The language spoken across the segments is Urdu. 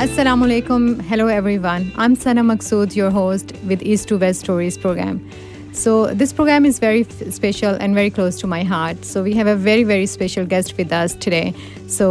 Assalamu alaikum. Hello everyone. I'm Sana Maqsood, your host with East to West Stories program. So this program is very special and very close to my heart. So we have a very very special guest with us today. So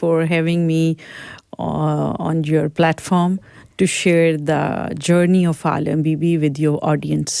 for having me on your platform to share the journey of Alam Bibi with your audience.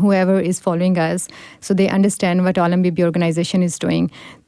whoever is following us, so they understand what Alam Bibi organization is doing.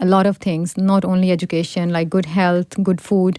a lot of things, not only education, like good health, good food.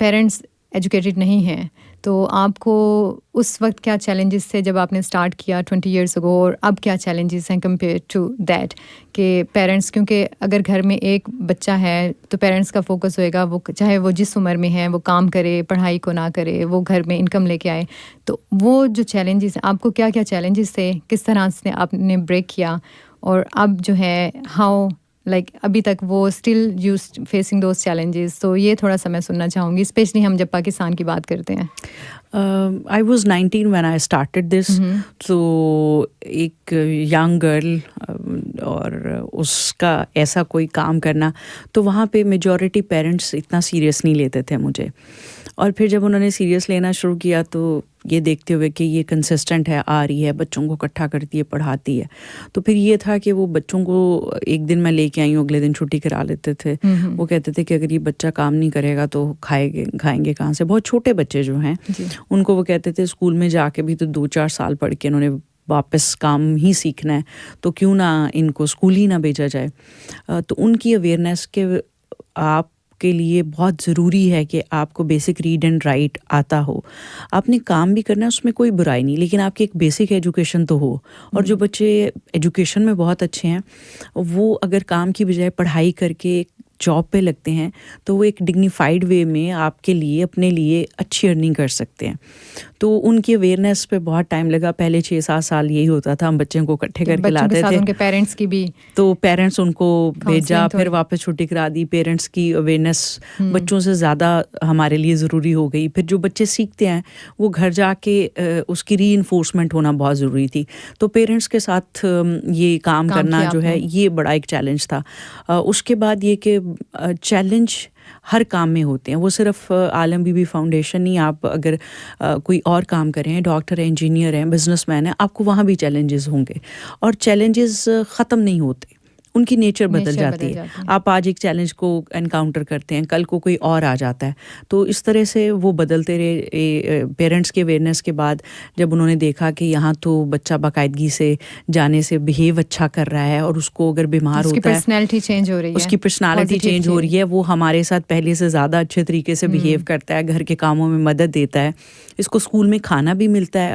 parents educated نہیں ہیں. تو آپ کو اس وقت کیا چیلنجز تھے جب آپ نے اسٹارٹ کیا 20 ایئرس اگو, اور اب کیا چیلنجز ہیں کمپیئر ٹو دیٹ کہ پیرنٹس, کیونکہ اگر گھر میں ایک بچہ ہے تو پیرنٹس کا فوکس ہوئے گا, وہ چاہے وہ جس عمر میں ہے وہ کام کرے, پڑھائی کو نہ کرے, وہ گھر میں انکم لے کے آئے. تو وہ جو چیلنجز ہیں, آپ کو کیا کیا چیلنجز تھے, کس طرح سے آپ نے بریک کیا, اور اب جو ہے ہاؤ لائک ابھی تک وہ still you facing those challenges. تو یہ تھوڑا سا میں سننا چاہوں گی, اسپیشلی ہم جب پاکستان کی بات کرتے ہیں. I was 19 when I started this. تو ایک ینگ گرل اور اس کا ایسا کوئی کام کرنا, تو وہاں پہ میجورٹی پیرنٹس اتنا سیریس نہیں لیتے تھے مجھے. اور پھر جب انہوں نے سیریس لینا شروع کیا تو یہ دیکھتے ہوئے کہ یہ کنسسٹنٹ ہے, آ رہی ہے, بچوں کو اکٹھا کرتی ہے, پڑھاتی ہے, تو پھر یہ تھا کہ وہ بچوں کو ایک دن میں لے کے آئی ہوں, اگلے دن چھٹی کرا لیتے تھے. وہ کہتے تھے کہ اگر یہ بچہ کام نہیں کرے گا تو کھائیں گے کہاں سے. بہت چھوٹے بچے جو ہیں ان کو وہ کہتے تھے اسکول میں جا کے بھی تو 2-4 سال پڑھ کے انہوں نے واپس کام ہی سیکھنا ہے, تو کیوں نہ ان کو اسکول ہی نہ بھیجا جائے. تو ان کی اویئرنیس کے آپ کے لیے بہت ضروری ہے کہ آپ کو بیسک ریڈ اینڈ رائٹ آتا ہو. آپ نے کام بھی کرنا ہے, اس میں کوئی برائی نہیں, لیکن آپ کی ایک بیسک ایجوکیشن تو ہو. اور جو بچے ایجوکیشن میں بہت اچھے ہیں وہ اگر کام کی بجائے پڑھائی کر کے جاب پہ لگتے ہیں تو وہ ایک ڈگنیفائڈ وے میں آپ کے لیے اپنے لیے اچھی ارننگ کر سکتے ہیں. تو ان کی اویئرنیس پہ بہت ٹائم لگا. پہلے 6-7 سال یہی ہوتا تھا, ہم بچوں کو اکٹھے کر کے لاتے تھے, ان کے پیرنٹس کی بھی, تو پیرنٹس ان کو بھیجا, پھر واپس چھٹی کرا دی. پیرنٹس کی اویئرنیس بچوں سے زیادہ ہمارے لیے ضروری ہو گئی. پھر جو بچے سیکھتے ہیں وہ گھر جا کے اس کی ری انفورسمنٹ ہونا بہت ضروری تھی. تو پیرنٹس کے ساتھ یہ کام کرنا جو ہے یہ بڑا ایک چیلنج تھا. اس کے بعد یہ کہ چیلنج ہر کام میں ہوتے ہیں, وہ صرف عالم بی بی فاؤنڈیشن نہیں. آپ اگر کوئی اور کام کریں, ڈاکٹر ہیں, انجینئر ہیں, بزنس مین ہیں, آپ کو وہاں بھی چیلنجز ہوں گے, اور چیلنجز ختم نہیں ہوتے, ان کی نیچر بدل جاتی ہے. آپ آج ایک چیلنج کو انکاؤنٹر کرتے ہیں, کل کو کوئی اور آ جاتا ہے. تو اس طرح سے وہ بدلتے رہے. پیرنٹس کے اویئرنیس کے بعد جب انہوں نے دیکھا کہ یہاں تو بچہ باقاعدگی سے جانے سے بہیو اچھا کر رہا ہے, اور اس کو اگر بیمار ہوتا ہے, پرسنالٹی چینج ہو رہی ہے, اس کی پرسنالٹی چینج ہو رہی ہے, وہ ہمارے ساتھ پہلے سے زیادہ اچھے طریقے سے بہیو کرتا ہے, گھر کے کاموں میں مدد دیتا ہے, اس کو اسکول میں کھانا بھی ملتا ہے,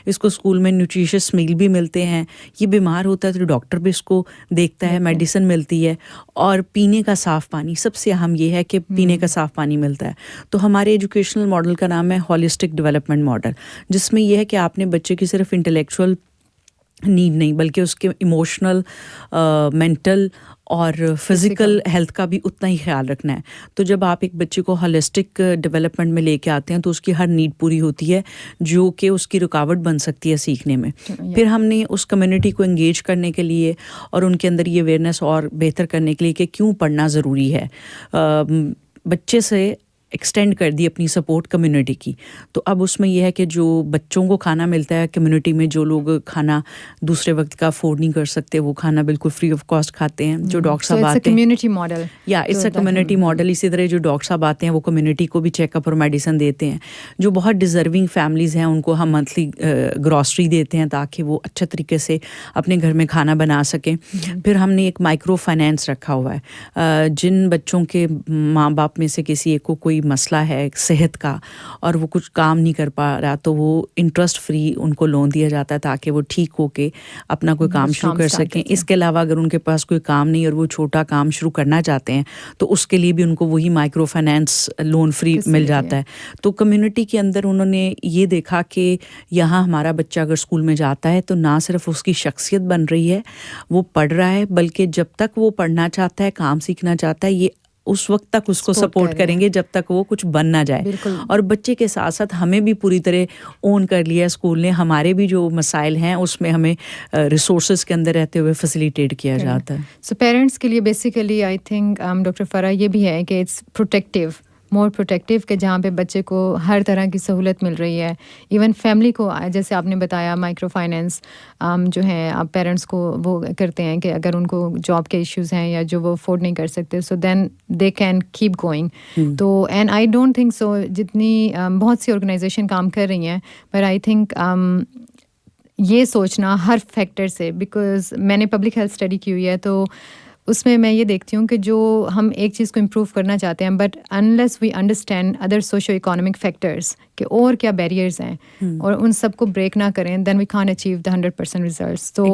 اس کو اسکول میں نیوٹریشس میل بھی ملتے ہیں, یہ بیمار ہوتا ہے تو ڈاکٹر بھی اس کو دیکھتا ہے, میڈیسن ملتی ہے, اور پینے کا صاف پانی, سب سے اہم یہ ہے کہ پینے کا صاف پانی ملتا ہے. تو ہمارے ایجوکیشنل ماڈل کا نام ہے ہولسٹک ڈیولپمنٹ ماڈل, جس میں یہ ہے کہ آپ نے بچے کی صرف انٹلیکچوئل نیڈ نہیں بلکہ اس کے ایموشنل, مینٹل اور فزیکل ہیلتھ کا بھی اتنا ہی خیال رکھنا ہے. تو جب آپ ایک بچے کو ہولسٹک ڈیولپمنٹ میں لے کے آتے ہیں تو اس کی ہر نیڈ پوری ہوتی ہے جو کہ اس کی رکاوٹ بن سکتی ہے سیکھنے میں. پھر ہم نے اس کمیونٹی کو انگیج کرنے کے لیے اور ان کے اندر یہ اویئرنیس اور بہتر کرنے کے لیے کہ کیوں پڑھنا ضروری ہے, بچے سے ایکسٹینڈ کر دی اپنی سپورٹ کمیونٹی کی. تو اب اس میں یہ ہے کہ جو بچوں کو کھانا ملتا ہے کمیونٹی میں, جو لوگ کھانا دوسرے وقت کا افورڈ نہیں کر سکتے وہ کھانا بالکل فری آف کاسٹ کھاتے ہیں. جو ڈاکٹر صاحب آتے ہیں, کمیونٹی ماڈل, یا اٹس اے کمیونٹی ماڈل. اسی طرح جو ڈاکٹر صاحب آتے ہیں وہ کمیونٹی کو بھی چیک اپ اور میڈیسن دیتے ہیں. جو بہت ڈیزرونگ فیملیز ہیں ان کو ہم منتھلی گراسری دیتے ہیں تاکہ وہ اچھے طریقے سے اپنے گھر میں کھانا بنا سکیں. پھر ہم نے ایک مائکرو فائنینس رکھا ہوا ہے, جن بچوں کے ماں باپ میں سے کسی ایک کو کوئی مسئلہ ہے صحت کا اور وہ کچھ کام نہیں کر پا رہا تو وہ انٹرسٹ فری ان کو لون دیا جاتا ہے تاکہ وہ ٹھیک ہو کے اپنا کوئی کام شروع کر سکیں. اس کے علاوہ اگر ان کے پاس کوئی کام نہیں اور وہ چھوٹا کام شروع کرنا چاہتے ہیں تو اس کے لیے بھی ان کو وہی مائکرو فائنینس لون فری مل جاتا ہے. تو کمیونٹی کے اندر انہوں نے یہ دیکھا کہ یہاں ہمارا بچہ اگر اسکول میں جاتا ہے تو نہ صرف اس کی شخصیت بن رہی ہے, وہ pڑھ رہا ہے, بلکہ جب تک وہ پڑھنا چاہتا ہے, کام سیکھنا چاہتا ہے, یہ اس وقت تک اس کو سپورٹ کریں گے جب تک وہ کچھ بن نہ جائے. اور بچے کے ساتھ ساتھ ہمیں بھی پوری طرح اون کر لیا اسکول نے, ہمارے بھی جو مسائل ہیں اس میں ہمیں ریسورسز کے اندر رہتے ہوئے فیسیلیٹیٹ کیا جاتا ہے. سو پیرنٹس کے لیے بیسیکلی آئی تھنک ڈاکٹر فرح یہ بھی ہے کہ اٹس پروٹیکٹیو, مور پروٹیکٹیو, کہ جہاں پہ بچے کو ہر طرح کی سہولت مل رہی ہے. ایون فیملی کو, جیسے آپ نے بتایا مائکرو فائنینس جو ہے آپ پیرنٹس کو وہ کرتے ہیں کہ اگر ان کو جاب کے ایشوز ہیں یا جو وہ افورڈ نہیں کر سکتے, سو دین دے کین کیپ گوئنگ. تو and I don't think so جتنی بہت سی آرگنائزیشن کام کر رہی ہیں, پر آئی تھنک یہ سوچنا ہر فیکٹر سے, بیکاز میں نے پبلک ہیلتھ اسٹڈی کی ہوئی ہے, تو اس میں میں یہ دیکھتی ہوں کہ جو ہم ایک چیز کو امپروو کرنا چاہتے ہیں but unless we understand other socio economic factors کہ اور کیا بیریئرز ہیں اور ان سب کو بریک نہ کریں دین وی کان اچیو دا 100% ریزلٹس. تو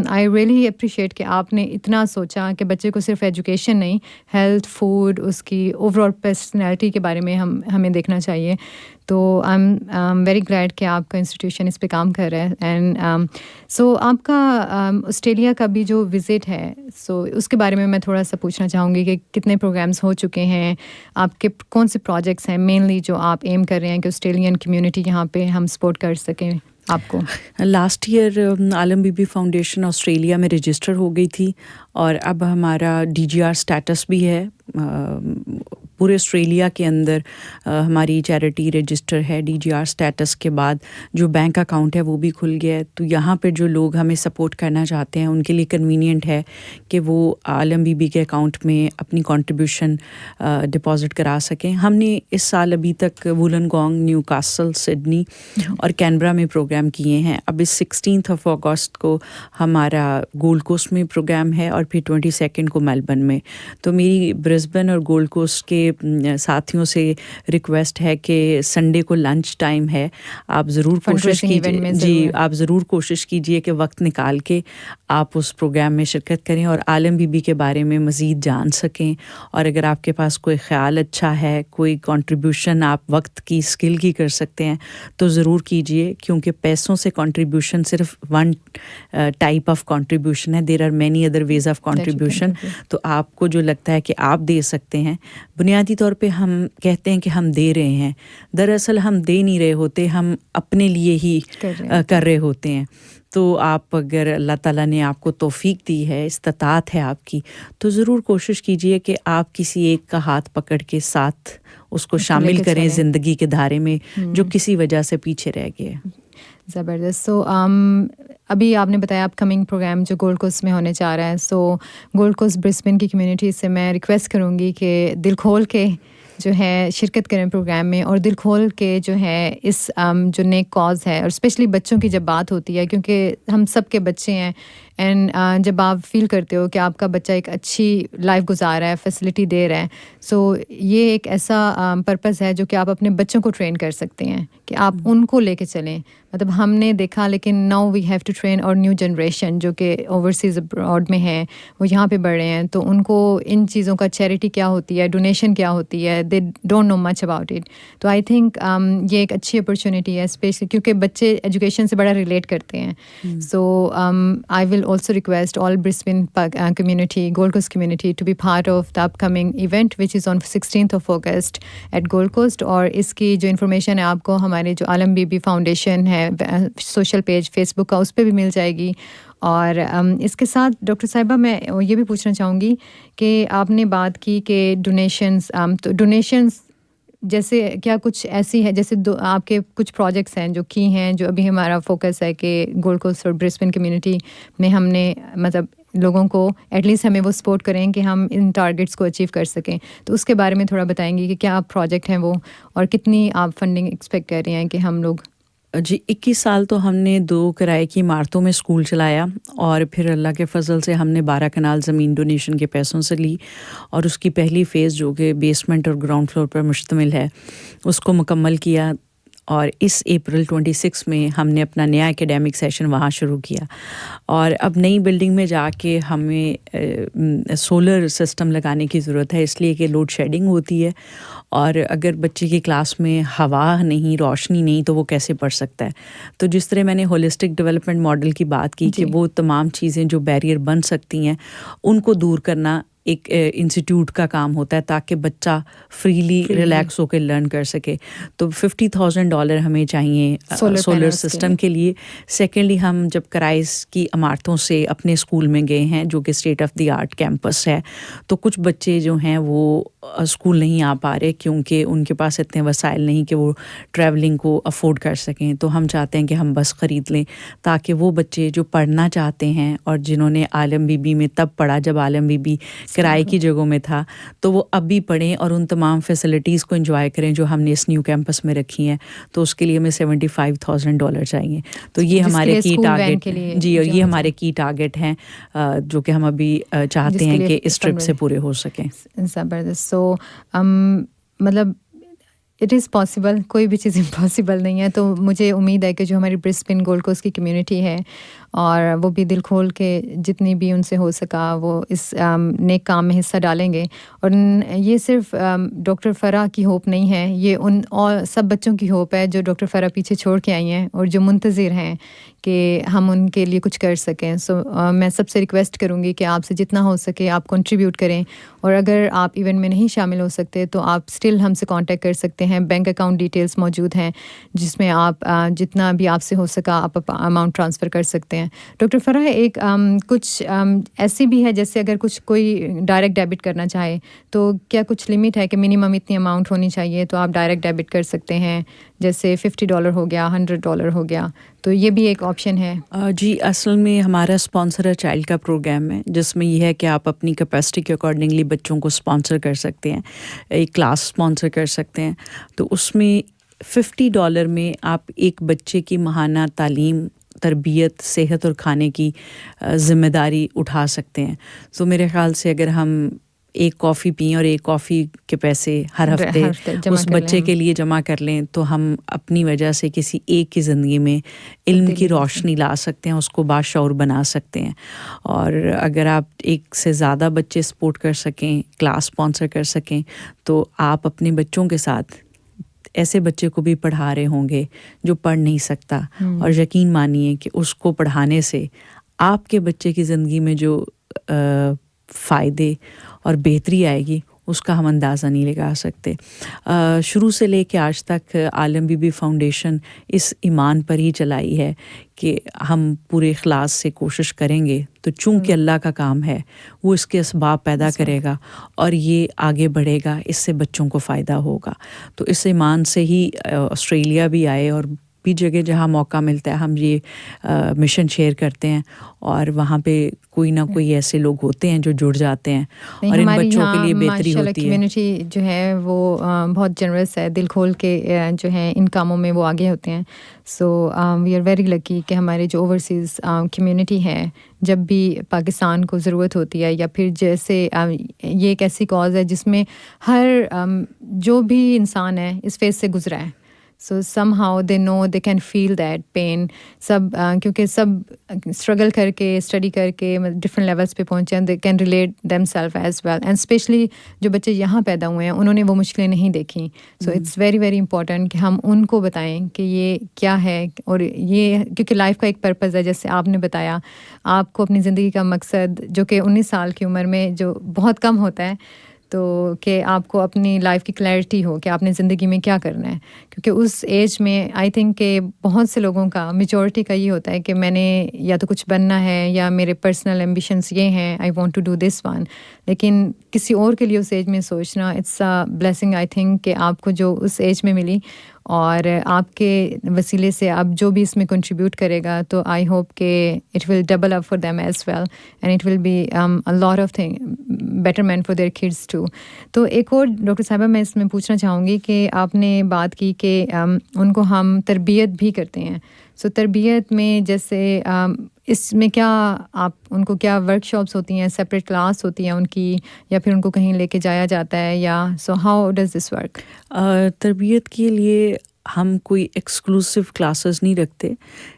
آئی ریئلی اپریشیٹ کہ آپ نے اتنا سوچا کہ بچے کو صرف ایجوکیشن نہیں, ہیلتھ, فوڈ, اس کی اوور آل پرسنالٹی کے بارے میں ہمیں دیکھنا چاہیے. تو آئی ایم ویری گلیڈ کہ آپ کا انسٹیٹیوشن اس پہ کام کر رہا ہے. اینڈ سو آپ کا آسٹریلیا کا بھی جو وزٹ ہے سو اس کے بارے میں میں تھوڑا سا پوچھنا چاہوں گی کہ کتنے پروگرامس ہو چکے ہیں, آپ کے کون سے پروجیکٹس ہیں مینلی جو آپ ایم کر رہے ہیں کہ آسٹریلین کمیونٹی یہاں پہ ہم سپورٹ کر سکیں آپ کو. Last year Alam be be foundation Australia میں رجسٹر ہو گئی تھی اور اب ہمارا DGR اسٹیٹس بھی ہے. پورے آسٹریلیا کے اندر ہماری چیریٹی رجسٹر ہے. DGR اسٹیٹس کے بعد جو بینک اکاؤنٹ ہے وہ بھی کھل گیا ہے. تو یہاں پہ جو لوگ ہمیں سپورٹ کرنا چاہتے ہیں ان کے لیے کنوینئنٹ ہے کہ وہ عالم بی بی کے اکاؤنٹ میں اپنی کنٹریبیوشن ڈپازٹ کرا سکیں. ہم نے اس سال ابھی تک وولنگونگ, نیو کاسل, سڈنی اور کینبرا میں پروگرام کیے ہیں. اب اس 16 اگست کو ہمارا گولڈ کوسٹ میں پروگرام ہے اور پھر 22 کو میلبرن میں. تو میری برسبن اور گولڈ کوسٹ کے ساتھیوں سے ریکویسٹ ہے کہ سنڈے کو لنچ ٹائم ہے, آپ ضرور کوشش کیجیے, جی آپ ضرور کوشش کیجیے کہ وقت نکال کے آپ اس پروگرام میں شرکت کریں اور عالم بی بی کے بارے میں مزید جان سکیں. اور اگر آپ کے پاس کوئی خیال اچھا ہے, کوئی کنٹریبیوشن آپ وقت کی, اسکل کی کر سکتے ہیں تو ضرور کیجیے, کیونکہ پیسوں سے کنٹریبیوشن صرف ون ٹائپ آف کنٹریبیوشن ہے. There are many other ways of contribution. تو آپ کو جو لگتا ہے کہ آپ دے سکتے ہیں, بنیادی طور پہ ہم کہتے ہیں کہ ہم دے رہے ہیں, دراصل ہم دے نہیں رہے ہوتے, ہم اپنے لیے ہی کر رہے ہوتے ہیں. تو آپ اگر اللہ تعالیٰ نے آپ کو توفیق دی ہے, استطاعت ہے آپ کی, تو ضرور کوشش کیجیے کہ آپ کسی ایک کا ہاتھ پکڑ کے ساتھ اس کو شامل کریں زندگی کے دھارے میں جو کسی وجہ سے پیچھے رہ گئے. زبردست. سو ابھی آپ نے بتایا اپ کمنگ پروگرام جو گولڈ کوسٹ میں ہونے جا رہا ہے. سو گولڈ کوسٹ برسبن کی کمیونٹی سے میں ریکویسٹ کروں گی کہ دل کھول کے جو ہے شرکت کریں پروگرام میں, اور دل کھول کے جو ہے اس جو نیک کاز ہے, اور اسپیشلی بچوں کی جب بات ہوتی ہے, کیونکہ ہم سب کے بچے ہیں, اینڈ جب آپ فیل کرتے ہو کہ آپ کا بچہ ایک اچھی لائف گزار رہا ہے, فیسلٹی دے رہا ہے, سو یہ ایک ایسا پرپز ہے جو کہ آپ اپنے بچوں کو ٹرین کر سکتے ہیں کہ آپ ان کو لے کے چلیں. مطلب ہم نے دیکھا, لیکن now we have to train our new generation جو کہ اوورسیز ابراڈ میں ہیں, وہ یہاں پہ بڑھ رہے ہیں, تو ان کو ان چیزوں کا چیریٹی کیا ہوتی ہے, ڈونیشن کیا ہوتی ہے, they don't know much about it. تو آئی تھنک یہ ایک اچھی اپرچونیٹی ہے, اسپیشلی کیونکہ بچے ایجوکیشن سے بڑا ریلیٹ کرتے ہیں. سو آئی ول also request all Brisbane community, Gold Coast community to be part of the upcoming event which is on 16th of August at Gold Coast. اور اس کی جو انفارمیشن ہے آپ کو ہمارے جو عالم بی بی فاؤنڈیشن ہے سوشل پیج فیس بک کا, اس پہ بھی مل جائے گی. اور اس کے ساتھ ڈاکٹر صاحبہ میں یہ بھی پوچھنا چاہوں گی کہ آپ نے بات کی کہ ڈونیشنس, تو ڈونیشنس جیسے کیا کچھ ایسی ہے, جیسے آپ کے کچھ پروجیکٹس ہیں جو کی ہیں, جو ابھی ہمارا فوکس ہے کہ گولڈ کوسٹ اور برسبن کمیونٹی میں ہم نے مطلب لوگوں کو ایٹ لیسٹ ہمیں وہ سپورٹ کریں کہ ہم ان ٹارگیٹس کو اچیو کر سکیں. تو اس کے بارے میں تھوڑا بتائیں گے کہ کیا پروجیکٹ ہیں وہ, اور کتنی آپ فنڈنگ ایکسپیکٹ کر رہے ہیں کہ ہم لوگ. جی 21 سال تو ہم نے 2 کرائے کی عمارتوں میں اسکول چلایا, اور پھر اللہ کے فضل سے ہم نے 12 کنال زمین ڈونیشن کے پیسوں سے لی, اور اس کی پہلی فیز جو کہ بیسمنٹ اور گراؤنڈ فلور پر مشتمل ہے اس کو مکمل کیا. اور اس اپریل 26 میں ہم نے اپنا نیا اکیڈیمک سیشن وہاں شروع کیا. اور اب نئی بلڈنگ میں جا کے ہمیں سولر سسٹم لگانے کی ضرورت ہے, اس لیے کہ لوڈ شیڈنگ ہوتی ہے, اور اگر بچے کی کلاس میں ہوا نہیں, روشنی نہیں, تو وہ کیسے پڑھ سکتا ہے. تو جس طرح میں نے ہولسٹک ڈیولپمنٹ ماڈل کی بات کی کہ وہ تمام چیزیں جو بیریئر بن سکتی ہیں ان کو دور کرنا ایک انسٹیٹیوٹ کا کام ہوتا ہے, تاکہ بچہ فریلی ریلیکس ہو کے لرن کر سکے. تو $50,000 ہمیں چاہیے سولر سسٹم کے لیے. سیکنڈلی ہم جب کرائز کی عمارتوں سے اپنے اسکول میں گئے ہیں جو کہ state of the art campus ہے, تو کچھ بچے جو ہیں وہ اسکول نہیں آ پا رہے کیونکہ ان کے پاس اتنے وسائل نہیں کہ وہ ٹریولنگ کو افورڈ کر سکیں. تو ہم چاہتے ہیں کہ ہم بس خرید لیں تاکہ وہ بچے جو پڑھنا چاہتے ہیں اور جنہوں نے عالم بی بی میں تب پڑھا جب عالم بی بی کرائے کی جگہوں میں تھا, تو وہ اب بھی پڑھیں اور ان تمام فیسلٹیز کو انجوائے کریں جو ہم نے اس نیو کیمپس میں رکھی ہیں. تو اس کے لیے ہمیں $75,000 چاہیے. تو یہ ہمارے کی ٹارگیٹ جی, اور یہ ہمارے کی ٹارگیٹ ہیں جو کہ ہم ابھی چاہتے ہیں کہ اس ٹرپ سے پورے ہو سکیں. زبردست. سو مطلب اٹ از پاسبل, کوئی بھی چیز امپاسبل نہیں ہے. تو مجھے امید ہے کہ جو ہماری برسبن گولڈ کوسٹ کی کمیونٹی ہے اور وہ بھی دل کھول کے جتنی بھی ان سے ہو سکا وہ اس نیک کام میں حصہ ڈالیں گے. اور یہ صرف ڈاکٹر فرح کی ہوپ نہیں ہے, یہ ان اور سب بچوں کی ہوپ ہے جو ڈاکٹر فرح پیچھے چھوڑ کے آئی ہیں اور جو منتظر ہیں کہ ہم ان کے لیے کچھ کر سکیں. سو میں سب سے ریکویسٹ کروں گی کہ آپ سے جتنا ہو سکے آپ کنٹریبیوٹ کریں, اور اگر آپ ایونٹ میں نہیں شامل ہو سکتے تو آپ اسٹل ہم سے کانٹیکٹ کر سکتے ہیں. بینک اکاؤنٹ ڈیٹیلس موجود ہیں جس میں آپ جتنا بھی آپ سے ہو سکا آپ اماؤنٹ ٹرانسفر کر سکتے ہیں. ڈاکٹر فرح, ایک کچھ ایسی بھی ہے جیسے اگر کچھ کوئی ڈائریکٹ ڈیبٹ کرنا چاہے تو کیا کچھ لمٹ ہے کہ منیمم اتنی اماؤنٹ ہونی چاہیے تو آپ ڈائریکٹ ڈیبٹ کر سکتے ہیں, جیسے $50 ہو گیا, $100 ہو گیا, تو یہ بھی ایک آپشن ہے؟ جی, اصل میں ہمارا اسپانسر چائلڈ کا پروگرام ہے جس میں یہ ہے کہ آپ اپنی کیپیسٹی کے اکارڈنگلی بچوں کو اسپانسر کر سکتے ہیں, ایک کلاس اسپانسر کر سکتے ہیں. تو اس میں $50 میں آپ ایک بچے کی ماہانہ تعلیم, تربیت, صحت اور کھانے کی ذمہ داری اٹھا سکتے ہیں. تو میرے خیال سے اگر ہم ایک کافی پئیں اور ایک کافی کے پیسے ہر ہفتے اس بچے کے لیے جمع کر لیں تو ہم اپنی وجہ سے کسی ایک کی زندگی میں علم کی روشنی لا سکتے ہیں, اس کو باشعور بنا سکتے ہیں. اور اگر آپ ایک سے زیادہ بچے سپورٹ کر سکیں, کلاس اسپانسر کر سکیں, تو آپ اپنے بچوں کے ساتھ ایسے بچے کو بھی پڑھا رہے ہوں گے جو پڑھ نہیں سکتا, اور یقین مانیے کہ اس کو پڑھانے سے آپ کے بچے کی زندگی میں جو فائدے اور بہتری آئے گی اس کا ہم اندازہ نہیں لگا سکتے. شروع سے لے کے آج تک عالم بی بی فاؤنڈیشن اس ایمان پر ہی چلائی ہے کہ ہم پورے اخلاص سے کوشش کریں گے, تو چونکہ اللہ کا کام ہے وہ اس کے اسباب پیدا کرے گا اور یہ آگے بڑھے گا, اس سے بچوں کو فائدہ ہوگا. تو اس ایمان سے ہی آسٹریلیا بھی آئے اور بھی جگہ جہاں موقع ملتا ہے ہم یہ مشن شیئر کرتے ہیں, اور وہاں پہ کوئی نہ کوئی ایسے لوگ ہوتے ہیں جو جڑ جاتے ہیں اور ان بچوں کے لیے بہتری ہوتی ہے. کمیونٹی جو ہے وہ بہت جنرس ہے, دل کھول کے جو ہے ان کاموں میں وہ آگے ہوتے ہیں. سو وی آر ویری لکی کہ ہمارے جو اوورسیز کمیونٹی ہے جب بھی پاکستان کو ضرورت ہوتی ہے, یا پھر جیسے یہ ایک ایسی کاز ہے جس میں ہر جو بھی انسان ہے اس فیز سے گزرا ہے. So somehow they know they can feel that pain. سب کیونکہ سب اسٹرگل کر کے اسٹڈی کر کے ڈفرینٹ لیولس پہ پہنچے ہیں, they can relate them self as well. And especially جو بچے یہاں پیدا ہوئے ہیں انہوں نے وہ مشکلیں نہیں دیکھیں. So it's very very important کہ ہم ان کو بتائیں کہ یہ کیا ہے, اور یہ کیونکہ لائف کا ایک پرپز ہے. جیسے آپ نے بتایا آپ کو اپنی زندگی کا مقصد جو کہ 19 سال کی عمر میں جو بہت کم ہوتا ہے, تو کہ آپ کو اپنی لائف کی کلیئرٹی ہو کہ آپ نے زندگی میں کیا کرنا ہے. کیونکہ اس ایج میں آئی تھنک کہ بہت سے لوگوں کا, میجورٹی کا یہ ہوتا ہے کہ میں نے یا تو کچھ بننا ہے یا میرے پرسنل ایمبیشنس یہ ہیں, I want to do this one. لیکن کسی اور کے لیے اس ایج میں سوچنا it's a blessing I think کہ آپ کو جو اس ایج میں ملی, اور آپ کے وسیلے سے اب جو بھی اس میں کنٹریبیوٹ کرے گا تو آئی ہوپ کہ it will double up for them as well, and it will be a lot of betterment for their kids too. تو ایک اور ڈاکٹر صاحبہ میں اس میں پوچھنا چاہوں گی کہ آپ نے بات کی کہ ان کو ہم تربیت بھی کرتے ہیں. سو تربیت میں جیسے اس میں کیا آپ ان کو کیا ورک شاپس ہوتی ہیں, سپریٹ کلاس ہوتی ہیں ان کی, یا پھر ان کو کہیں لے کے جایا جاتا ہے, یا so how does this work? تربیت کے لیے ہم کوئی ایکسکلوسیو کلاسز نہیں رکھتے,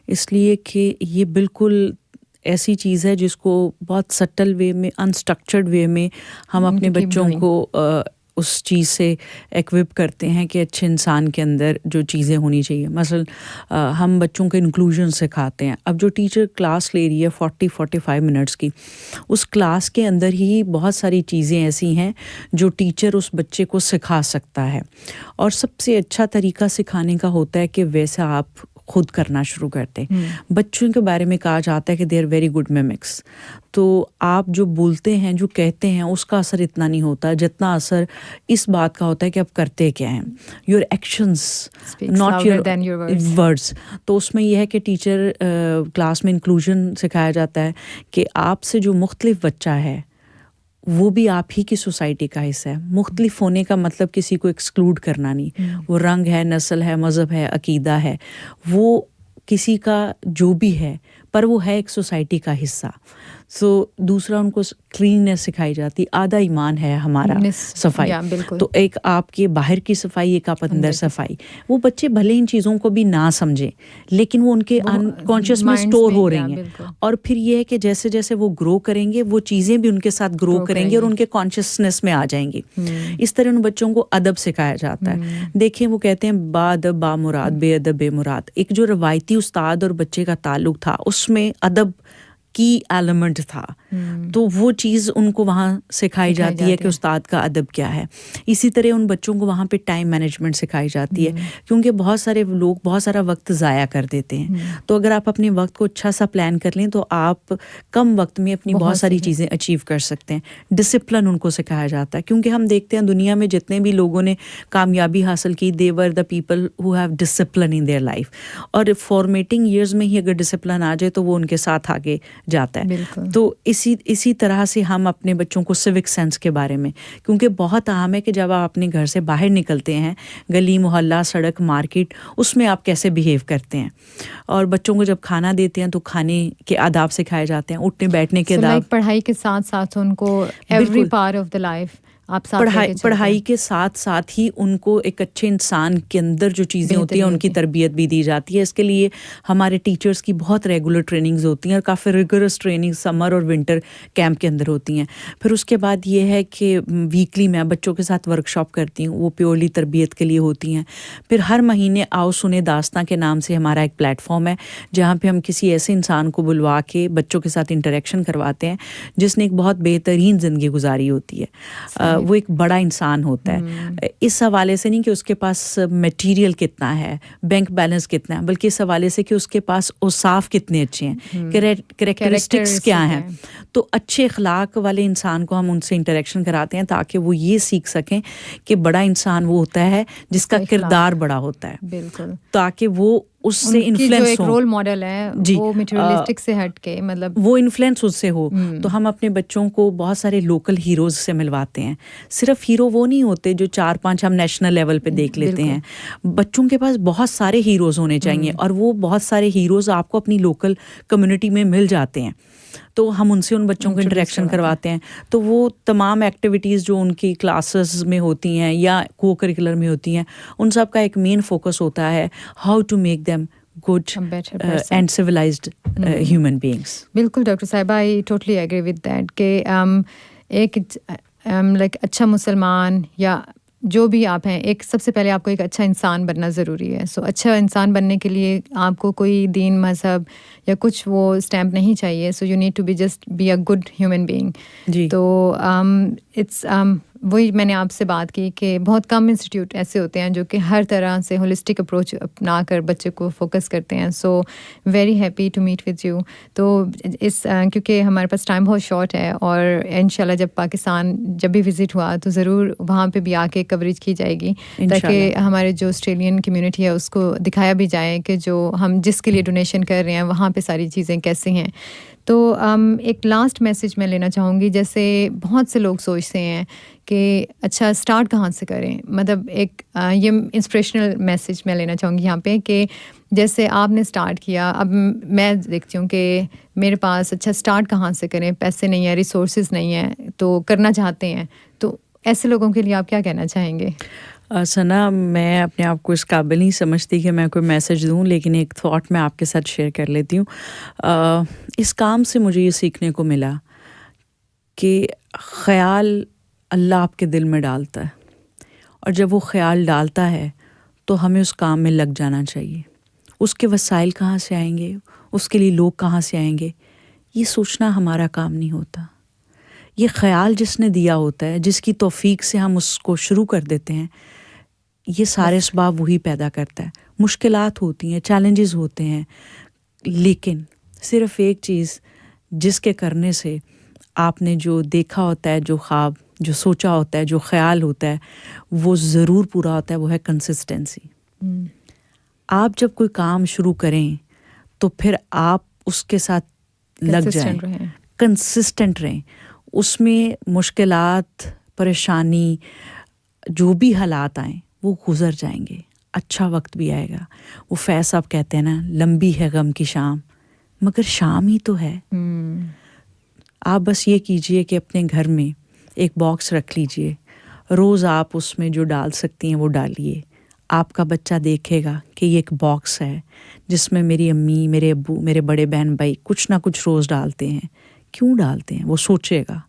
اس لیے کہ یہ بالکل ایسی چیز ہے جس کو بہت سٹل وے میں, انسٹرکچرڈ وے میں ہم اپنے بچوں کو اس چیز سے ایکوپ کرتے ہیں کہ اچھے انسان کے اندر جو چیزیں ہونی چاہیے. مثلا ہم بچوں کو انکلوژن سکھاتے ہیں. اب جو ٹیچر کلاس لے رہی ہے 40-45 منٹس کی, اس کلاس کے اندر ہی بہت ساری چیزیں ایسی ہیں جو ٹیچر اس بچے کو سکھا سکتا ہے, اور سب سے اچھا طریقہ سکھانے کا ہوتا ہے کہ ویسا آپ خود کرنا شروع کرتے ہیں. بچوں کے بارے میں کہا جاتا ہے کہ they are very good mimics. تو آپ جو بولتے ہیں جو کہتے ہیں اس کا اثر اتنا نہیں ہوتا جتنا اثر اس بات کا ہوتا ہے کہ آپ کرتے کیا ہیں. Your actions not your words. تو اس میں یہ ہے کہ ٹیچر کلاس میں انکلوژن سکھایا جاتا ہے کہ آپ سے جو مختلف بچہ ہے وہ بھی آپ ہی کی سوسائٹی کا حصہ ہے. مختلف ہونے کا مطلب کسی کو ایکسکلوڈ کرنا نہیں. وہ رنگ ہے, نسل ہے, مذہب ہے, عقیدہ ہے, وہ کسی کا جو بھی ہے پر وہ ہے ایک سوسائٹی کا حصہ. سو دوسرا ان کو کلیننس سکھائی جاتی. آدھا ایمان ہے ہمارا صفائی. تو ایک آپ کے باہر کی صفائی, ایک آپ اندر صفائی. وہ بچے بھلے ان چیزوں کو بھی نہ سمجھیں لیکن وہ ان کے انکانشیس میں اسٹور ہو رہی ہیں. اور پھر یہ ہے کہ جیسے جیسے وہ گرو کریں گے وہ چیزیں بھی ان کے ساتھ گرو کریں گے اور ان کے کانشیسنیس میں آ جائیں گی. اس طرح ان بچوں کو ادب سکھایا جاتا ہے. دیکھیں وہ کہتے ہیں با ادب با مراد, بے ادب بے مراد. ایک جو روایتی استاد اور بچے کا تعلق تھا اس میں ادب کی ایلیمنٹ تھا. تو وہ چیز ان کو وہاں سکھائی جاتی ہے کہ استاد کا ادب کیا ہے. اسی طرح ان بچوں کو وہاں پہ ٹائم مینجمنٹ سکھائی جاتی ہے کیونکہ بہت سارے لوگ بہت سارا وقت ضائع کر دیتے ہیں. تو اگر آپ اپنے وقت کو اچھا سا پلان کر لیں تو آپ کم وقت میں اپنی بہت ساری چیزیں اچیو کر سکتے ہیں. ڈسپلن ان کو سکھایا جاتا ہے کیونکہ ہم دیکھتے ہیں دنیا میں جتنے بھی لوگوں نے کامیابی حاصل کی they were the people who have discipline in their life. اور فارمیٹنگ ایئرز میں ہی اگر ڈسپلن آ جائے تو وہ ان کے ساتھ آگے جاتا ہے. تو اسی طرح سے ہم اپنے بچوں کو سوک سینس کے بارے میں, کیونکہ بہت اہم ہے کہ جب آپ اپنے گھر سے باہر نکلتے ہیں گلی محلہ سڑک مارکیٹ اس میں آپ کیسے بیہیو کرتے ہیں. اور بچوں کو جب کھانا دیتے ہیں تو کھانے کے آداب سکھائے جاتے ہیں, اٹھنے بیٹھنے کے آداب. پڑھائی کے ساتھ ساتھ ان کو every part of the life پڑھائی کے ساتھ ساتھ ہی ان کو ایک اچھے انسان کے اندر جو چیزیں ہوتی ہیں ان کی تربیت بھی دی جاتی ہے. اس کے لیے ہمارے ٹیچرز کی بہت ریگولر ٹریننگز ہوتی ہیں اور کافی ریگورس ٹریننگ سمر اور ونٹر کیمپ کے اندر ہوتی ہیں. پھر اس کے بعد یہ ہے کہ ویکلی میں بچوں کے ساتھ ورک شاپ کرتی ہوں, وہ پیورلی تربیت کے لیے ہوتی ہیں. پھر ہر مہینے آؤ سنے داستاں کے نام سے ہمارا ایک پلیٹ فارم ہے جہاں پہ ہم کسی ایسے انسان کو بلوا کے بچوں کے ساتھ انٹریکشن کرواتے ہیں جس نے ایک بہت بہترین زندگی گزاری ہوتی ہے. وہ ایک بڑا انسان ہوتا ہے اس حوالے سے نہیں کہ اس کے پاس میٹیریل کتنا ہے, بینک بیلنس کتنا ہے, بلکہ اس حوالے سے کہ اس کے پاس اوصاف کتنے اچھے ہیں, کریکٹرسٹکس کیا ہیں. تو اچھے اخلاق والے انسان کو ہم ان سے انٹریکشن کراتے ہیں تاکہ وہ یہ سیکھ سکیں کہ بڑا انسان وہ ہوتا ہے جس کا کردار بڑا ہوتا ہے. بالکل. تاکہ وہ اس سے انفلوئنس ایک رول ماڈل ہے وہ میٹیریلسٹک سے ہٹ کے مطلب وہ انفلوئنس اس سے ہو. تو ہم اپنے بچوں کو بہت سارے لوکل ہیروز سے ملواتے ہیں. صرف ہیرو وہ نہیں ہوتے جو 4-5 ہم نیشنل لیول پہ دیکھ لیتے ہیں. بچوں کے پاس بہت سارے ہیروز ہونے چاہیے اور وہ بہت سارے ہیروز آپ کو اپنی لوکل کمیونٹی میں مل جاتے ہیں. تو ہم ان سے ان بچوں کو انٹریکشن کرواتے ہیں. تو وہ تمام ایکٹیویٹیز جو ان کی کلاسز میں ہوتی ہیں یا کو کریکولر میں ہوتی ہیں ان سب کا ایک مین فوکس ہوتا ہے how to make them good and civilized human beings. بالکل ڈاکٹر صاحبہ, I totally agree with that کہ ایک لائک اچھا مسلمان یا جو بھی آپ ہیں ایک سب سے پہلے آپ کو ایک اچھا انسان بننا ضروری ہے. سو اچھا انسان بننے کے لیے آپ کو کوئی دین مذہب یا کچھ وہ اسٹیمپ نہیں چاہیے. So you need to be just be a good human being. تو اٹس وہی میں نے آپ سے بات کی کہ بہت کم انسٹیٹیوٹ ایسے ہوتے ہیں جو کہ ہر طرح سے ہولسٹک اپروچ اپنا کر بچے کو فوکس کرتے ہیں. So very happy to meet with you. تو اس کیونکہ ہمارے پاس ٹائم بہت شارٹ ہے اور انشاءاللہ جب پاکستان جب بھی وزٹ ہوا تو ضرور وہاں پہ بھی آ کے کوریج کی جائے گی تاکہ ہمارے جو آسٹریلین کمیونٹی ہے اس کو دکھایا بھی جائے کہ جو ہم جس کے لیے ڈونیشن کر رہے ہیں وہاں پہ ساری چیزیں کیسے ہیں. تو ایک لاسٹ میسج میں لینا چاہوں گی. جیسے بہت سے لوگ سوچتے ہیں کہ اچھا اسٹارٹ کہاں سے کریں, مطلب ایک یہ انسپریشنل میسج میں لینا چاہوں گی یہاں پہ کہ جیسے آپ نے اسٹارٹ کیا, اب میں دیکھتی ہوں کہ میرے پاس اچھا اسٹارٹ کہاں سے کریں, پیسے نہیں ہیں, ریسورسز نہیں ہیں, تو کرنا چاہتے ہیں, تو ایسے لوگوں کے لیے آپ کیا کہنا چاہیں گے؟ ثنا, میں اپنے آپ کو اس قابل نہیں سمجھتی کہ میں کوئی میسج دوں, لیکن ایک تھاٹ میں آپ کے ساتھ شیئر کر لیتی ہوں. اس کام سے مجھے یہ سیکھنے کو ملا کہ خیال اللہ آپ کے دل میں ڈالتا ہے, اور جب وہ خیال ڈالتا ہے تو ہمیں اس کام میں لگ جانا چاہیے. اس کے وسائل کہاں سے آئیں گے, اس کے لیے لوگ کہاں سے آئیں گے, یہ سوچنا ہمارا کام نہیں ہوتا. یہ خیال جس نے دیا ہوتا ہے, جس کی توفیق سے ہم اس کو شروع کر دیتے ہیں, یہ سارے اسباب وہی پیدا کرتا ہے. مشکلات ہوتی ہیں, چیلنجز ہوتے ہیں, لیکن صرف ایک چیز جس کے کرنے سے آپ نے جو دیکھا ہوتا ہے, جو خواب, جو سوچا ہوتا ہے, جو خیال ہوتا ہے, وہ ضرور پورا ہوتا ہے, وہ ہے کنسسٹنسی. آپ جب کوئی کام شروع کریں تو پھر آپ اس کے ساتھ لگ جائیں, کنسسٹنٹ رہیں. اس میں مشکلات, پریشانی, جو بھی حالات آئیں وہ گزر جائیں گے, اچھا وقت بھی آئے گا. وہ فیض صاحب کہتے ہیں نا, لمبی ہے غم کی شام مگر شام ہی تو ہے. آپ بس یہ کیجئے کہ اپنے گھر میں ایک باکس رکھ لیجئے, روز آپ اس میں جو ڈال سکتی ہیں وہ ڈالیے. آپ کا بچہ دیکھے گا کہ یہ ایک باکس ہے جس میں میری امی, میرے ابو, میرے بڑے بہن بھائی کچھ نہ کچھ روز ڈالتے ہیں. کیوں ڈالتے ہیں وہ سوچے گا.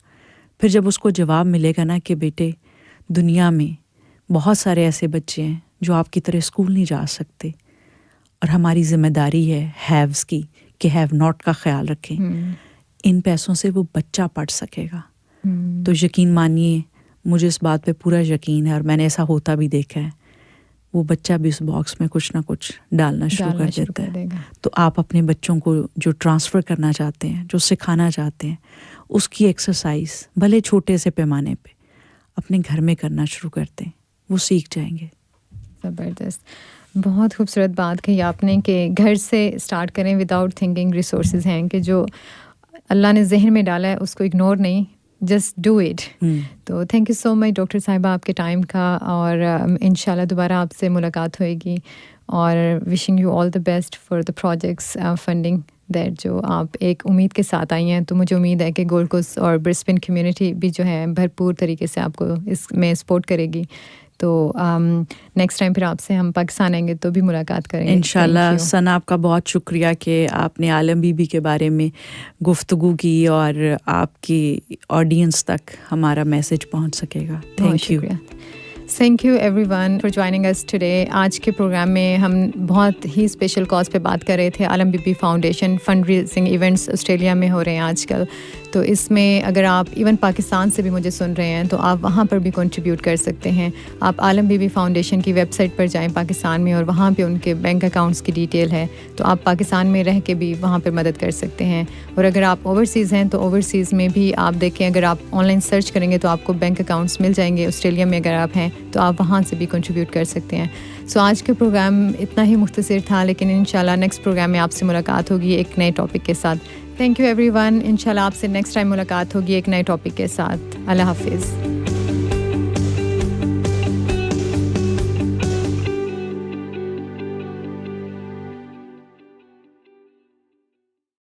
پھر جب اس کو جواب ملے گا نا کہ بیٹے دنیا میں بہت سارے ایسے بچے ہیں جو آپ کی طرح اسکول نہیں جا سکتے, اور ہماری ذمہ داری ہے ہیوز کی کہ ہیو ناٹ کا خیال رکھیں. ان پیسوں سے وہ بچہ پڑھ سکے گا. تو یقین مانیے, مجھے اس بات پہ پورا یقین ہے, اور میں نے ایسا ہوتا بھی دیکھا ہے, وہ بچہ بھی اس باکس میں کچھ نہ کچھ ڈالنا شروع کر دیتا ہے. تو آپ اپنے بچوں کو جو ٹرانسفر کرنا چاہتے ہیں, جو سکھانا چاہتے ہیں, اس کی ایکسرسائز بھلے چھوٹے سے پیمانے پہ اپنے گھر میں کرنا شروع کرتے ہیں, وہ سیکھ جائیں گے. زبردست, بہت خوبصورت بات کہی آپ نے کہ گھر سے اسٹارٹ کریں وداؤٹ تھنکنگ. ریسورسز ہیں کہ جو اللہ نے ذہن میں ڈالا ہے اس کو اگنور نہیں, جسٹ ڈو اٹ. تو thank you so much doctor صاحبہ آپ کے ٹائم کا, اور انشاءاللہ دوبارہ آپ سے ملاقات ہوئے گی. اور wishing you all the best for the projects funding that جو آپ ایک امید کے ساتھ آئی ہیں. تو مجھے امید ہے کہ گولڈ کوسٹ اور برسبن کمیونٹی بھی جو ہے بھرپور طریقے سے آپ کو اس میں سپورٹ کرے گی. تو نیکسٹ ٹائم پھر آپ سے ہم پاکستان آئیں گے تو بھی ملاقات کریں گے انشاءاللہ. ثنا آپ کا بہت شکریہ کہ آپ نے عالم بی بی کے بارے میں گفتگو کی, اور آپ کی آڈینس تک ہمارا میسج پہنچ سکے گا. Thank you. Thank you everyone for joining اس ٹوڈے. آج کے پروگرام میں ہم بہت ہی اسپیشل کاز پہ بات کر رہے تھے. Alam be be foundation fund raising events Australia میں ہو رہے ہیں آج کل. تو اس میں اگر آپ ایون پاکستان سے بھی مجھے سن رہے ہیں تو آپ وہاں پر بھی کنٹریبیوٹ کر سکتے ہیں. آپ عالم بی بی فاؤنڈیشن کی ویب سائٹ پر جائیں پاکستان میں, اور وہاں پہ ان کے بینک اکاؤنٹس کی ڈیٹیل ہے. تو آپ پاکستان میں رہ کے بھی وہاں پہ مدد کر سکتے ہیں. اور اگر آپ اوورسیز ہیں تو اوورسیز میں بھی آپ دیکھیں, اگر آپ آن لائن سرچ کریں گے تو آپ کو بینک اکاؤنٹس مل جائیں گے. آسٹریلیا میں اگر آپ ہیں تو آپ وہاں سے بھی کنٹریبیوٹ کر سکتے ہیں. سو آج کے پروگرام اتنا ہی مختصر تھا, لیکن انشاءاللہ نیکسٹ پروگرام میں آپ سے ملاقات ہوگی ایک نئے ٹاپک کے ساتھ. Thank you every one. انشاءاللہ آپ سے نیکسٹ ٹائم ملاقات ہوگی ایک نئے ٹاپک کے ساتھ. اللہ حافظ.